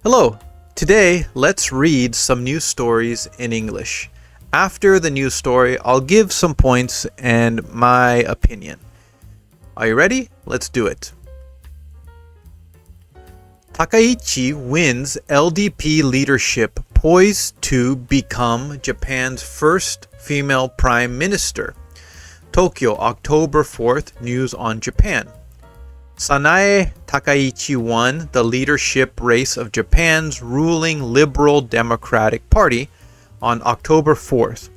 Hello. Today, let's read some news stories in English. After the news story, I'll give some points and my opinion. Are you ready? Let's do it. Takaichi wins LDP leadership, poised to become Japan's first female prime minister. Tokyo, October 4th, News on Japan. Sanae Takaichi won the leadership race of Japan's ruling Liberal Democratic Party on October 4th,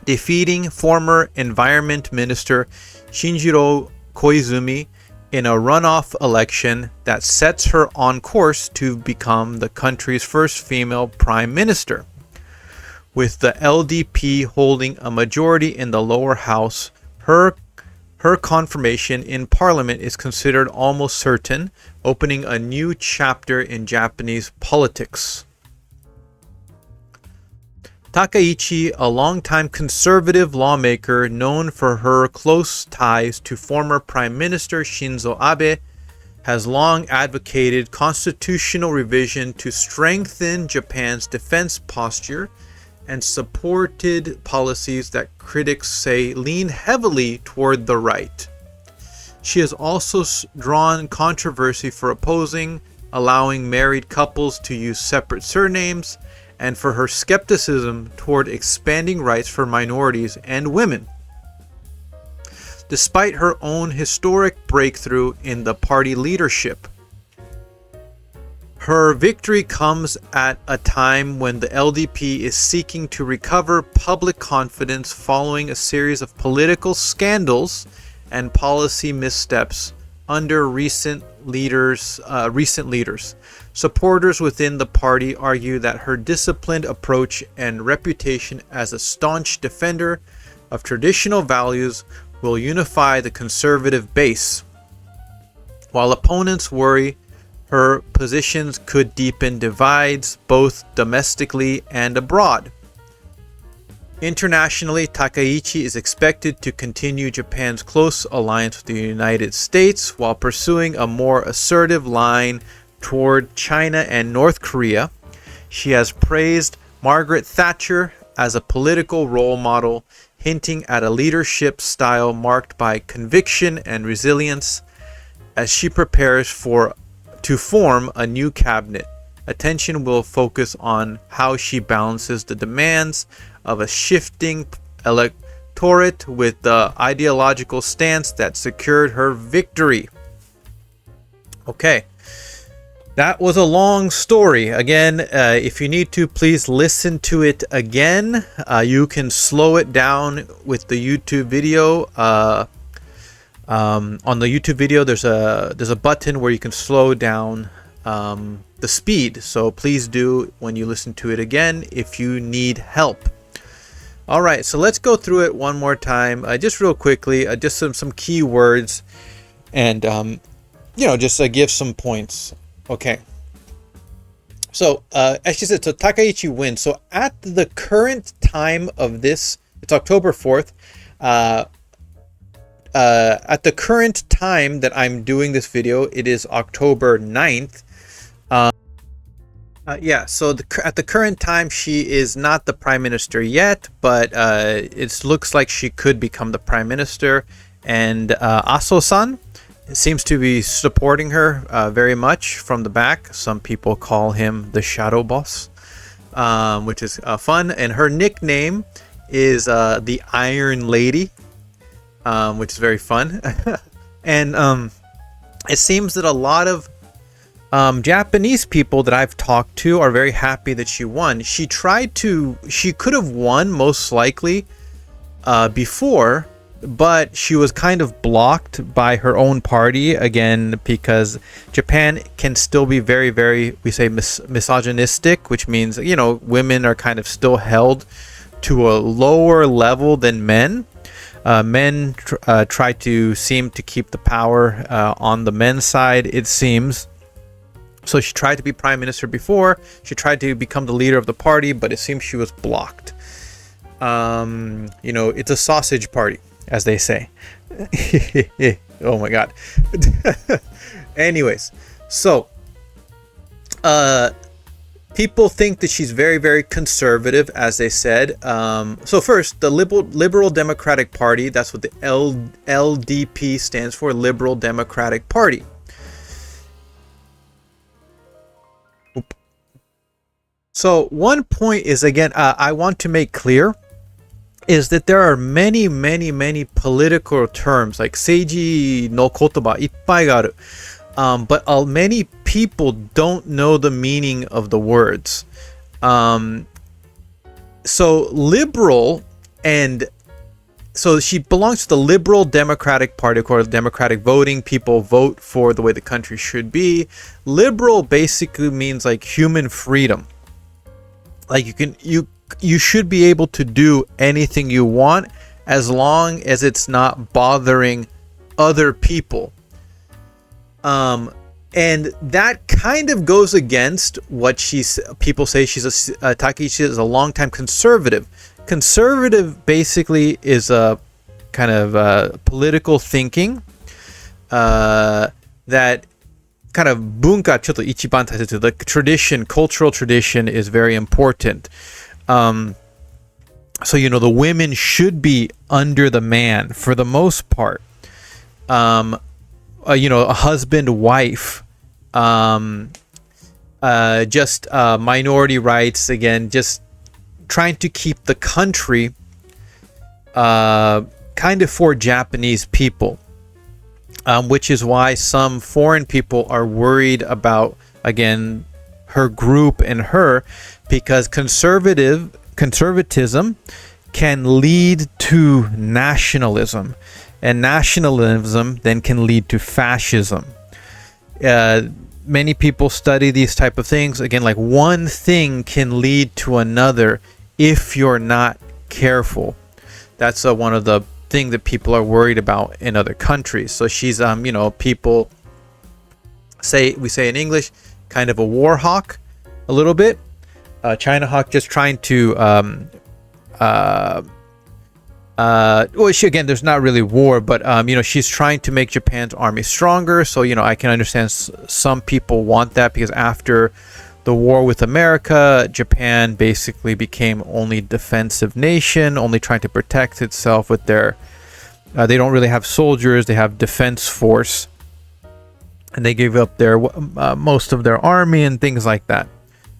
defeating former Environment Minister Shinjiro Koizumi in a runoff election that sets her on course to become the country's first female prime minister. With the LDP holding a majority in the lower house, her confirmation in parliament is considered almost certain, opening a new chapter in Japanese politics. Takaichi, a longtime conservative lawmaker known for her close ties to former Prime Minister Shinzo Abe, has long advocated constitutional revision to strengthen Japan's defense posture and supported policies that critics say lean heavily toward the right. She has also drawn controversy for opposing allowing married couples to use separate surnames, and for her skepticism toward expanding rights for minorities and women. Despite her own historic breakthrough in the party leadership, her victory comes at a time when the LDP is seeking to recover public confidence following a series of political scandals and policy missteps under recent leaders. Supporters within the party argue that her disciplined approach and reputation as a staunch defender of traditional values will unify the conservative base, while opponents worry her positions could deepen divides both domestically and abroad. Internationally, Takaichi is expected to continue Japan's close alliance with the United States while pursuing a more assertive line toward China and North Korea. She has praised Margaret Thatcher as a political role model, hinting at a leadership style marked by conviction and resilience. As she prepares to form a new cabinet, attention will focus on how she balances the demands of a shifting electorate with the ideological stance that secured her victory. Okay. That was a long story. Again, if you need to, please listen to it again. You can slow it down with the YouTube video. On the YouTube video, there's a button where you can slow down the speed. So please do when you listen to it again if you need help. All right, so let's go through it one more time, just real quickly, just some key words, and just give some points. Okay. So, as she said, so Takaichi wins. So, at the current time of this, it's October 4th. At the current time that I'm doing this video, it is October 9th. So at the current time, she is not the prime minister yet, but it looks like she could become the prime minister. And Aso-san seems to be supporting her very much from the back. Some people call him the shadow boss, which is fun. And her nickname is the Iron Lady, which is very fun. And it seems that a lot of Japanese people that I've talked to are very happy that she won. She could have won most likely before, but she was kind of blocked by her own party again, because Japan can still be very, very, we say misogynistic, which means, women are kind of still held to a lower level than men. Men try to seem to keep the power on the men's side, it seems. So she tried to be prime minister before. She tried to become the leader of the party, but it seems she was blocked. It's a sausage party, as they say. Oh my God. Anyways, so People think that she's very, very conservative, as they said. So first, the Liberal Democratic Party, that's what the LDP stands for, Liberal Democratic Party. So one point is, again, I want to make clear, is that there are many, many, many political terms, like seiji no kotoba, ippai ga aru. But many people don't know the meaning of the words. So liberal, and so she belongs to the Liberal Democratic Party. Of course, democratic voting, people vote for the way the country should be. Liberal basically means like human freedom. Like you should be able to do anything you want as long as it's not bothering other people. And that kind of goes against what people say. Takaichi is a longtime conservative. Conservative basically is a kind of political thinking that kind of bunka, the tradition, cultural tradition is very important. So, the women should be under the man for the most part. A husband, wife, just minority rights, again, just trying to keep the country kind of for Japanese people, which is why some foreign people are worried about, again, her group and her, because conservatism can lead to nationalism. And nationalism then can lead to fascism. Many people study these type of things. Again, like one thing can lead to another if you're not careful. That's one of the things that people are worried about in other countries. So she's, people we say in English, kind of a war hawk, a little bit. China hawk, just trying to there's not really war, but she's trying to make Japan's army stronger. So I can understand some people want that, because after the war with America, Japan basically became only defensive nation, only trying to protect itself with their they don't really have soldiers, they have defense force, and they gave up their most of their army and things like that.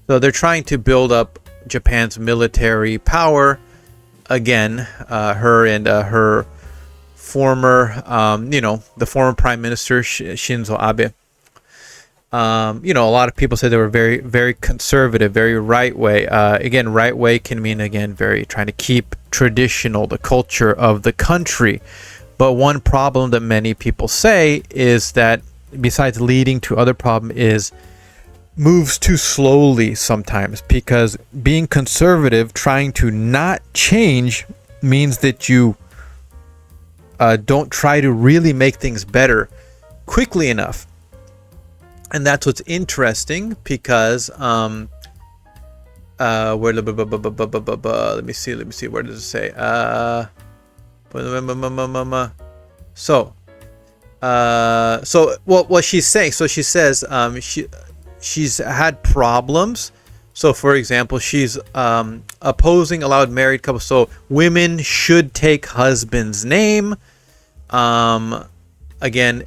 So they're trying to build up Japan's military power. Again, her and her former, the former Prime Minister Shinzo Abe. A lot of people say they were very, very conservative, very right way. Again, right way can mean, again, very trying to keep traditional, the culture of the country. But one problem that many people say is that, besides leading to other problem, is moves too slowly sometimes, because being conservative, trying to not change, means that you don't try to really make things better quickly enough. And that's what's interesting, because let me see, where does it say? What she's saying, so she says she's had problems. So for example, she's opposing allowed married couples. So women should take husband's name. Again,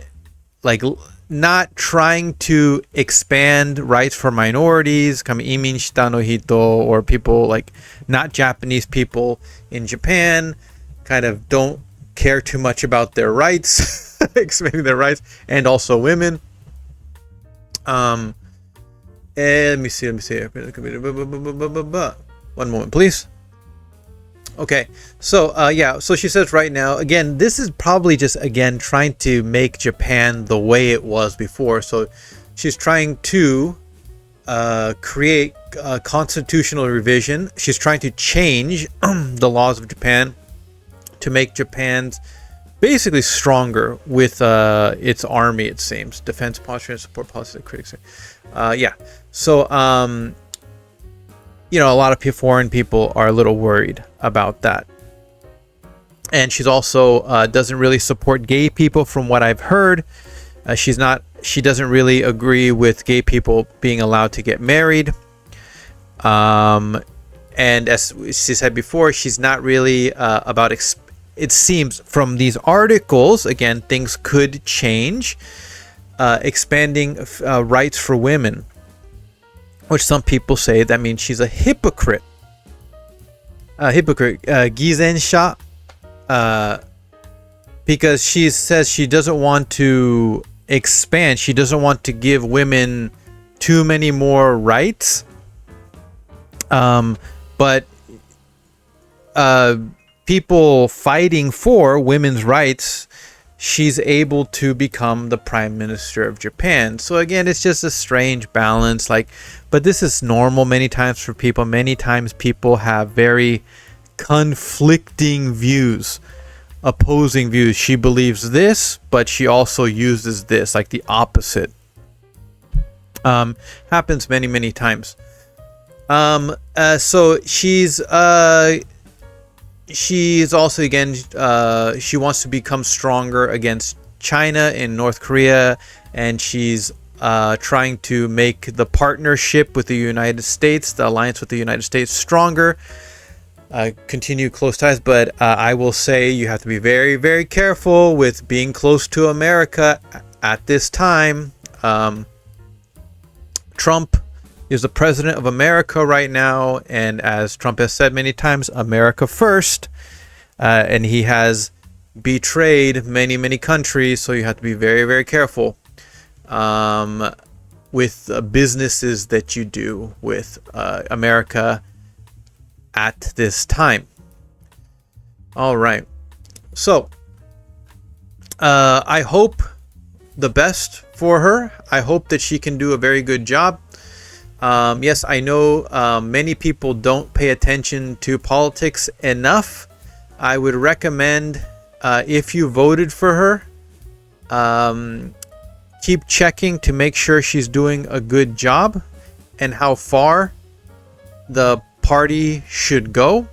like not trying to expand rights for minorities, imin shita no hito, or people like not Japanese people in Japan, kind of don't care too much about their rights, expanding their rights, and also women. And let me see. One moment, please. Okay, so so she says right now, again, this is probably just, again, trying to make Japan the way it was before. So she's trying to create a constitutional revision. She's trying to change the laws of Japan to make Japan's basically stronger with its army, it seems. Defense posture and support policy that critics say. So a lot of foreign people are a little worried about that. And she's also doesn't really support gay people, from what I've heard. She's not she doesn't really agree with gay people being allowed to get married. And as she said before, she's not really about it seems from these articles, again, things could change, expanding rights for women, which some people say that means she's a hypocrite. Gizensha, because she says she doesn't want to expand. She doesn't want to give women too many more rights. But people fighting for women's rights, she's able to become the Prime Minister of Japan. So again, it's just a strange balance. But this is normal many times for people. Many times people have very conflicting views, opposing views. She believes this, but she also uses this, like the opposite. Happens many times. So she's also, again, she wants to become stronger against China and North Korea, and she's trying to make the partnership with the United States, the alliance with the United States, stronger, continue close ties. But I will say you have to be very careful with being close to America at this time. Trump is the president of America right now, and as Trump has said many times, America first, and he has betrayed many countries, so you have to be very careful with businesses that you do with America at this time. All right, so I hope the best for her. I hope that she can do a very good job. Yes, I know many people don't pay attention to politics enough. I would recommend, if you voted for her, keep checking to make sure she's doing a good job and how far the party should go.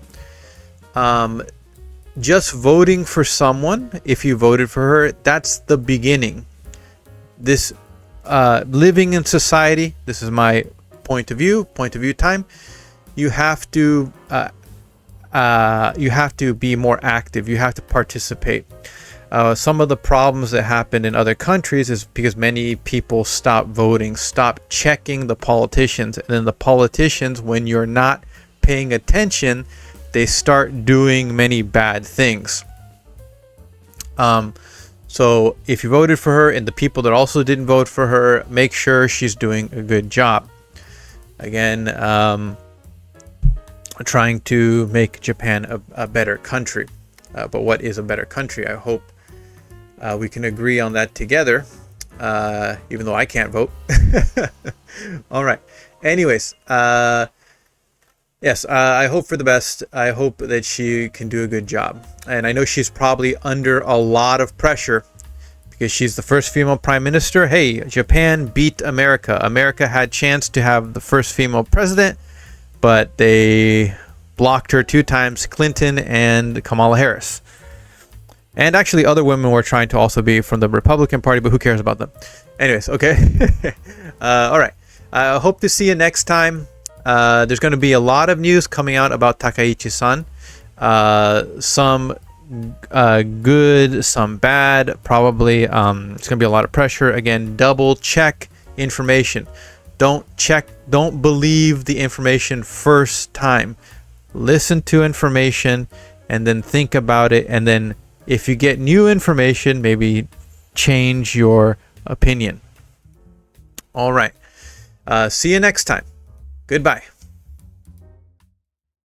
Just voting for someone, if you voted for her, that's the beginning. This living in society, this is my point of view time, you have to be more active. You have to participate. Some of the problems that happen in other countries is because many people stop voting, stop checking the politicians, and then the politicians, when you're not paying attention, they start doing many bad things. So if you voted for her, and the people that also didn't vote for her, make sure she's doing a good job. Again, trying to make Japan a better country. But what is a better country? I hope we can agree on that together, even though I can't vote. All right. Anyways, yes, I hope for the best. I hope that she can do a good job. And I know she's probably under a lot of pressure because she's the first female prime minister. Hey, Japan beat America. America had chance to have the first female president, but they blocked her 2 times, Clinton and Kamala Harris. And actually other women were trying to also be from the Republican Party, but who cares about them? Anyways, okay. All right. I hope to see you next time. There's going to be a lot of news coming out about Takaichi-san. Some good, some bad. Probably it's going to be a lot of pressure. Again, double check information. Don't believe the information first time. Listen to information and then think about it, and then if you get new information, maybe change your opinion. All right. See you next time. Goodbye.